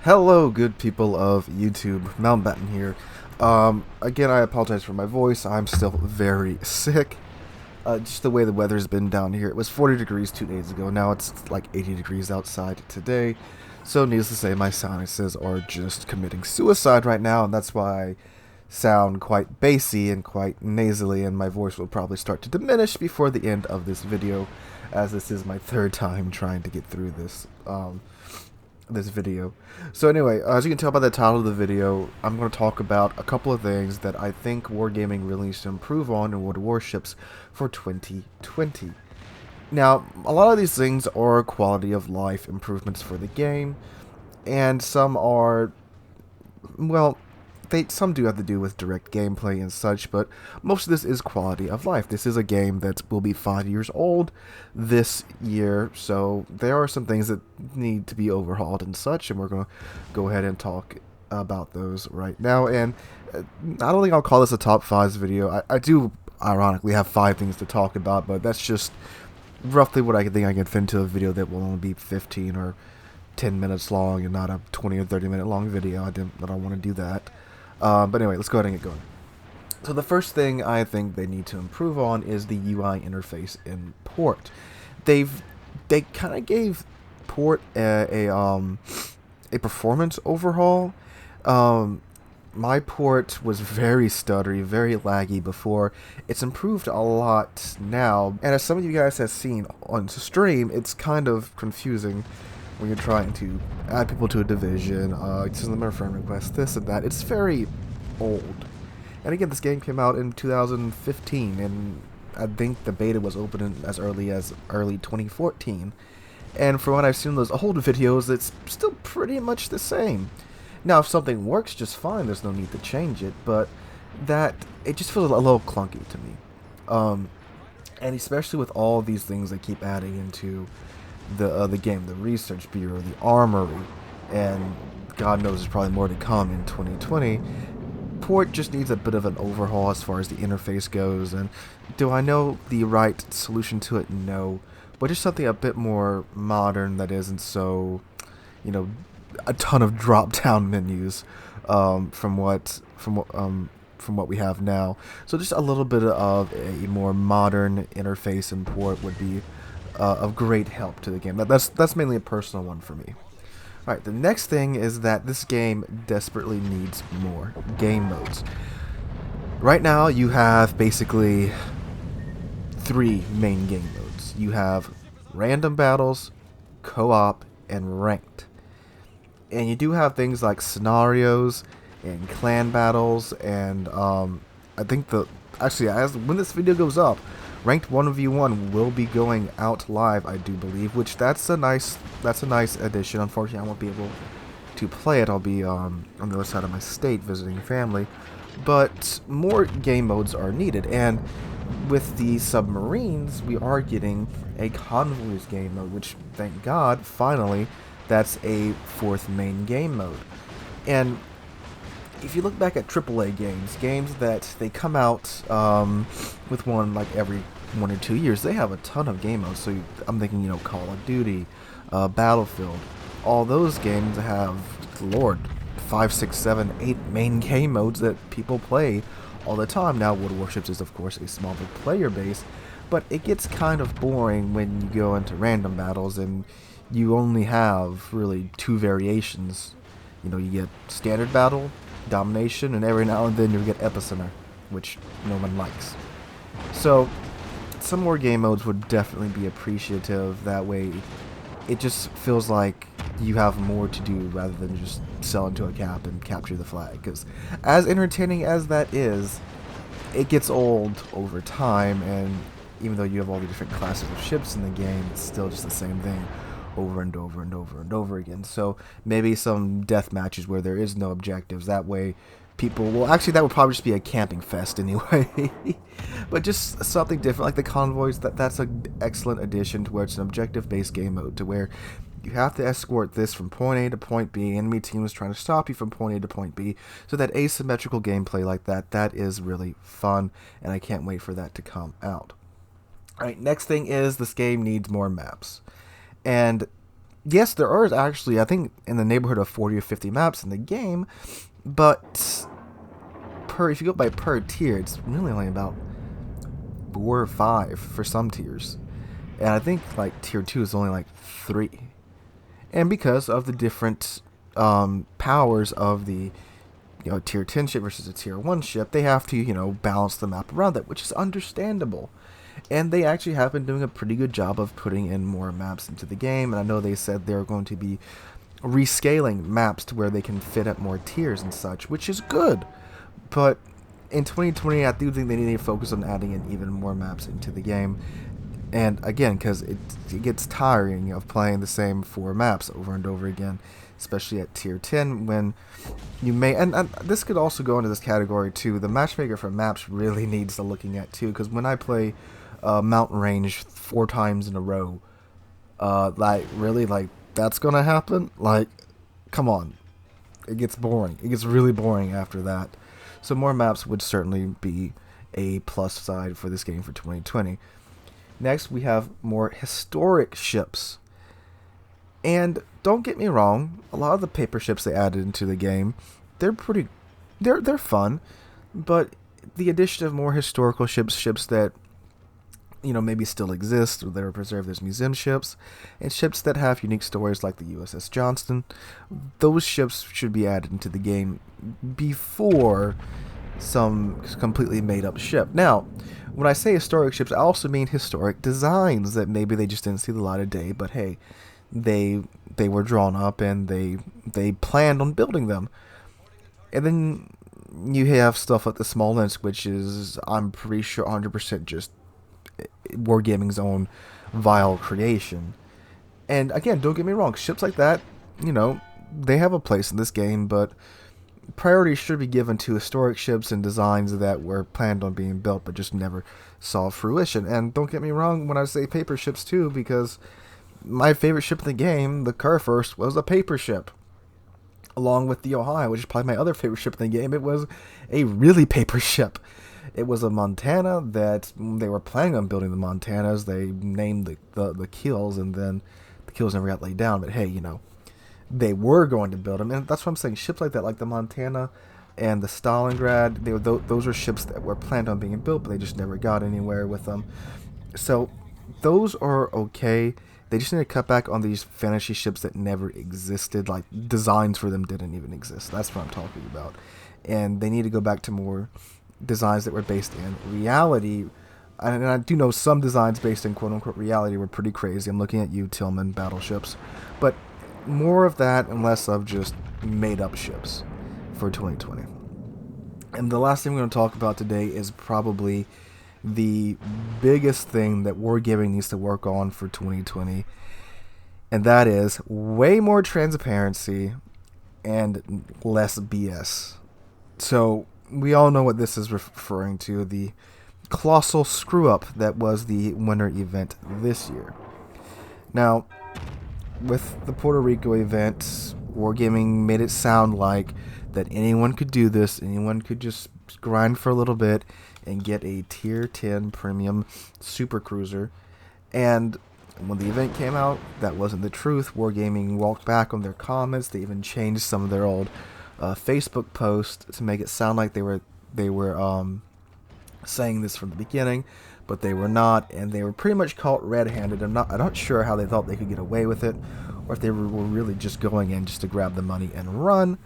Hello, good people of YouTube. Mountbatten here. Again, I apologize for my voice. I'm still very sick. Just the way the weather's been down here. It was 40 degrees 2 days ago. Now it's like 80 degrees outside today. So, needless to say, my sinuses are just committing suicide right now, and that's why I sound quite bassy and quite nasally, and my voice will probably start to diminish before the end of this video, as this is my third time trying to get through this video. So anyway, as you can tell by the title of the video, I'm going to talk about a couple of things that I think Wargaming really needs to improve on in World of Warships for 2020. Now, a lot of these things are quality of life improvements for the game, and some are, well, some do have to do with direct gameplay and such, but most of this is quality of life. This is a game that will be 5 years old this year, so there are some things that need to be overhauled and such, and we're going to go ahead and talk about those right now. And I don't think I'll call this a top 5 video. I do, ironically, have 5 things to talk about, but that's just roughly what I think I can fit into a video that will only be 15 or 10 minutes long and not a 20 or 30 minute long video. I don't want to do that. But anyway, let's go ahead and get going. So the first thing I think they need to improve on is the UI interface in Port. They kind of gave Port a performance overhaul. My Port was very stuttery, very laggy before. It's improved a lot now, and as some of you guys have seen on stream, it's kind of confusing when you're trying to add people to a division, send them a friend request, this and that. It's very old. And again, this game came out in 2015, and I think the beta was open as early 2014. And from what I've seen in those old videos, it's still pretty much the same. Now, if something works just fine, there's no need to change it, but it just feels a little clunky to me. And especially with all these things they keep adding into the game, the research bureau, the armory, and God knows there's probably more to come in 2020. Port just needs a bit of an overhaul as far as the interface goes, and do I know the right solution to it? No, but just something a bit more modern that isn't so, a ton of drop-down menus from what we have now. So just a little bit of a more modern interface in Port would be of great help to the game. That's mainly a personal one for me. Alright, the next thing is that this game desperately needs more game modes. Right now, you have basically 3 main game modes. You have random battles, co-op, and ranked. And you do have things like scenarios and clan battles, and I think when this video goes up, Ranked 1v1 will be going out live, I do believe, which that's a nice addition. Unfortunately, I won't be able to play it. I'll be on the other side of my state visiting family. But more game modes are needed, and with the submarines, we are getting a convoys game mode, which, thank God, finally, that's a 4th main game mode. And if you look back at AAA games that they come out with one like every 1 or 2 years, they have a ton of game modes. So I'm thinking, Call of Duty, Battlefield, all those games have, Lord, 5, 6, 7, 8 main game modes that people play all the time. Now, World of Warships is, of course, a smaller player base, but it gets kind of boring when you go into random battles and you only have really 2 variations. You get standard battle, domination, and every now and then you get epicenter, which no one likes. So some more game modes would definitely be appreciative. That way it just feels like you have more to do rather than just sell into a cap and capture the flag, because as entertaining as that is, it gets old over time, and even though you have all the different classes of ships in the game, it's still just the same thing over and over and over and over again. So maybe some death matches where there is no objectives. That way people that would probably just be a camping fest anyway. But just something different like the convoys, that's an excellent addition to where it's an objective based game mode, to where you have to escort this from point A to point B. Enemy teams trying to stop you from point A to point B. So that asymmetrical gameplay like that is really fun, and I can't wait for that to come out. Alright, next thing is this game needs more maps. And Yes, there are actually, I think, in the neighborhood of 40 or 50 maps in the game, but if you go by per tier, it's really only about 4 or 5 for some tiers. And I think like tier 2 is only like 3. And because of the different powers of the tier 10 ship versus a tier 1 ship, they have to balance the map around that, which is understandable. And they actually have been doing a pretty good job of putting in more maps into the game. And I know they said they're going to be rescaling maps to where they can fit up more tiers and such, which is good. But in 2020, I do think they need to focus on adding in even more maps into the game. And again, because it gets tiring of playing the same 4 maps over and over again, especially at tier 10, when you may, and this could also go into this category too, the matchmaker for maps really needs to looking at too, because when I play Mountain Range 4 times in a row, like, really, like, that's gonna happen? Like, come on. It gets boring. It gets really boring after that. So more maps would certainly be a plus side for this game for 2020. Next, we have more historic ships. And don't get me wrong, a lot of the paper ships they added into the game, they're fun, but the addition of more historical ships that maybe still exist, or that are preserved as museum ships, and ships that have unique stories like the USS Johnston, those ships should be added into the game before some completely made up ship. Now, when I say historic ships, I also mean historic designs that maybe they just didn't see the light of day, but hey, they were drawn up and they planned on building them. And then you have stuff like the Smolensk, which is, I'm pretty sure, 100% just Wargaming's own vile creation. And again, don't get me wrong, ships like that, they have a place in this game, but priority should be given to historic ships and designs that were planned on being built but just never saw fruition. And don't get me wrong when I say paper ships too, because my favorite ship in the game, the Kurfürst, was a paper ship. Along with the Ohio, which is probably my other favorite ship in the game, it was a really paper ship. It was a Montana that they were planning on building the Montanas. They named the kills, and then the kills never got laid down. But hey, they were going to build them. And that's what I'm saying. Ships like that, like the Montana and the Stalingrad, those are ships that were planned on being built, but they just never got anywhere with them. So those are okay. They just need to cut back on these fantasy ships that never existed. Like, designs for them didn't even exist. That's what I'm talking about. And they need to go back to more designs that were based in reality. And I do know some designs based in quote-unquote reality were pretty crazy. I'm looking at you, Tillman battleships. But more of that and less of just made-up ships for 2020. And the last thing we're going to talk about today is probably the biggest thing that Wargaming needs to work on for 2020, and that is way more transparency and less BS. So we all know what this is referring to, the colossal screw-up that was the winter event this year. Now, with the Puerto Rico event, Wargaming made it sound like that anyone could do this, anyone could just grind for a little bit and get a tier 10 premium super cruiser. And when the event came out, that wasn't the truth. Wargaming walked back on their comments. They even changed some of their old Facebook posts to make it sound like they were saying this from the beginning, but they were not, and they were pretty much caught red-handed. I'm not sure how they thought they could get away with it, or if they were really just going in just to grab the money and run.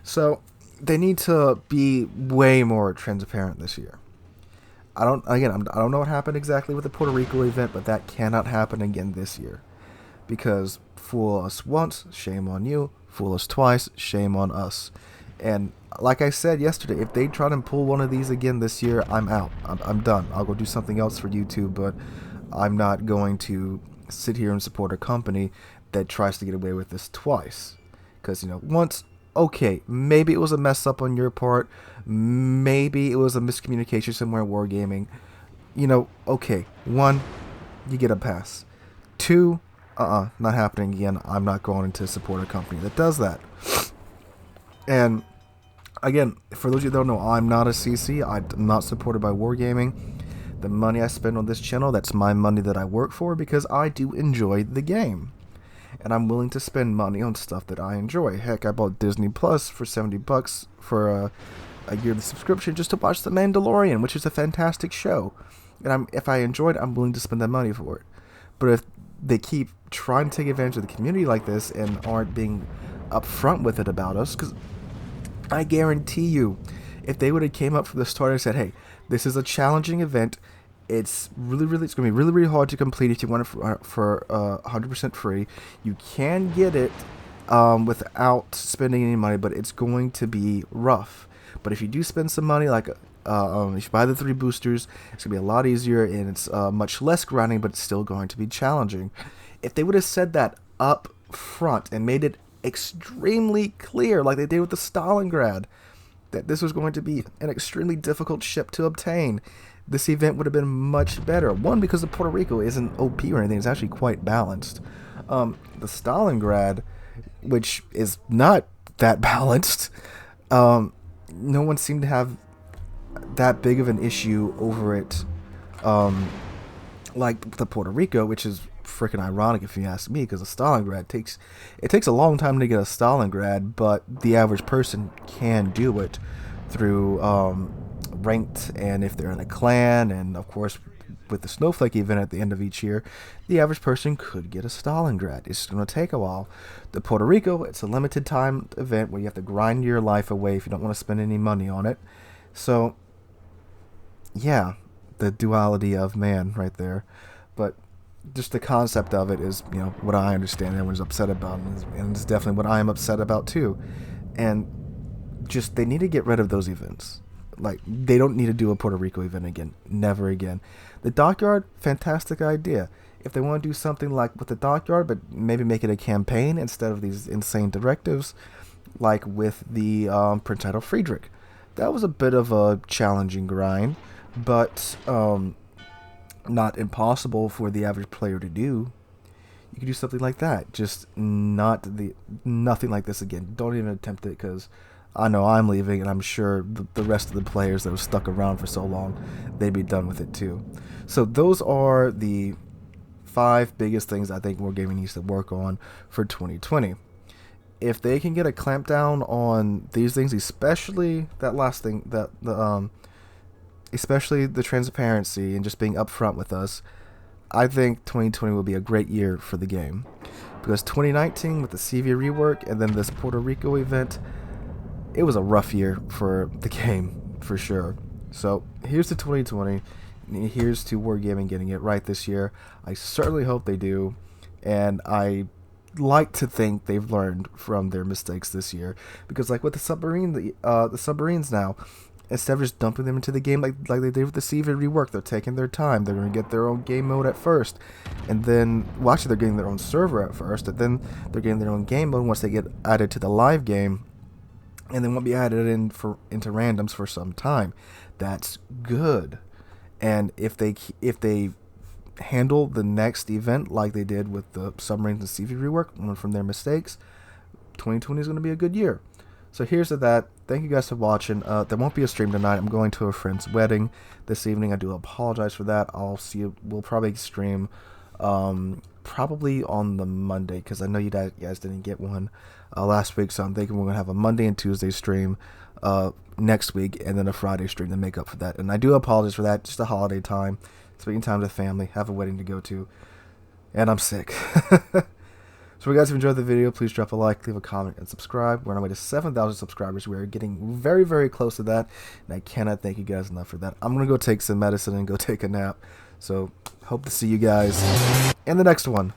So they need to be way more transparent this year. I don't know what happened exactly with the Puerto Rico event, but that cannot happen again this year. Because fool us once, shame on you. Fool us twice, shame on us. And like I said yesterday, if they try to pull one of these again this year, I'm out. I'm done. I'll go do something else for YouTube, but I'm not going to sit here and support a company that tries to get away with this twice. Because, once, okay, maybe it was a mess up on your part. Maybe it was a miscommunication somewhere in Wargaming. Okay, 1, you get a pass. 2, not happening again. I'm not going to support a company that does that. And again, for those of you that don't know, I'm not a CC. I'm not supported by Wargaming. The money I spend on this channel, that's my money that I work for because I do enjoy the game. and I'm willing to spend money on stuff that I enjoy. Heck, I bought Disney Plus for $70 for a yearly subscription just to watch The Mandalorian, which is a fantastic show. And if I enjoy it, I'm willing to spend that money for it. But if they keep trying to take advantage of the community like this and aren't being upfront with it about us, because I guarantee you, if they would have came up from the start and said, hey, this is a challenging event, it's going to be really hard to complete if you want it for 100% free. You can get it without spending any money, but it's going to be rough. But if you do spend some money, like if you buy the 3 boosters, it's going to be a lot easier, and it's much less grinding, but it's still going to be challenging. If they would have said that up front and made it extremely clear, like they did with the Stalingrad, that this was going to be an extremely difficult ship to obtain, this event would have been much better. One, because the Puerto Rico isn't OP or anything, it's actually quite balanced. The Stalingrad, which is not that balanced, no one seemed to have that big of an issue over it, like the Puerto Rico, which is freaking ironic if you ask me, because a Stalingrad takes a long time to get a Stalingrad, but the average person can do it through ranked, and if they're in a clan, and of course with the Snowflake event at the end of each year, the average person could get a Stalingrad. It's going to take a while. The Puerto Rico, it's a limited time event where you have to grind your life away if you don't want to spend any money on it. So yeah, the duality of man right there. But just the concept of it is, what I understand everyone's upset about, and it's definitely what I am upset about too. And just, they need to get rid of those events. Like, they don't need to do a Puerto Rico event again. Never again. The Dockyard, fantastic idea. If they want to do something like with the Dockyard, but maybe make it a campaign instead of these insane directives, like with the Prince Title Friedrich. That was a bit of a challenging grind, but not impossible for the average player to do. You could do something like that. Just nothing like this again. Don't even attempt it, because I know I'm leaving, and I'm sure the rest of the players that were stuck around for so long, they'd be done with it too. So those are the 5 biggest things I think Wargaming needs to work on for 2020. If they can get a clampdown on these things, especially that last thing, especially the transparency and just being upfront with us, I think 2020 will be a great year for the game. Because 2019, with the CV rework and then this Puerto Rico event, it was a rough year for the game, for sure. So here's to 2020. Here's to Wargaming getting it right this year. I certainly hope they do, and I like to think they've learned from their mistakes this year. Because like with the submarines now, instead of just dumping them into the game like they did with the CV rework, they're taking their time. They're going to get their own game mode at first, and then, well, actually they're getting their own server at first, and then they're getting their own game mode once they get added to the live game, and they won't be added into randoms for some time. That's good. And if they handle the next event like they did with the submarines and CV rework, learn from their mistakes, 2020 is going to be a good year. So here's to that. Thank you guys for watching. There won't be a stream tonight. I'm going to a friend's wedding this evening. I do apologize for that. We'll probably stream probably on the Monday, because I know you guys didn't get one last week, so I'm thinking we're going to have a Monday and Tuesday stream next week, and then a Friday stream to make up for that. And I do apologize for that. Just a holiday time, spending time with family, have a wedding to go to, and I'm sick. So if you guys have enjoyed the video, please drop a like, leave a comment, and subscribe. We're on our way to 7,000 subscribers. We are getting very, very close to that, and I cannot thank you guys enough for that. I'm going to go take some medicine and go take a nap. So hope to see you guys in the next one.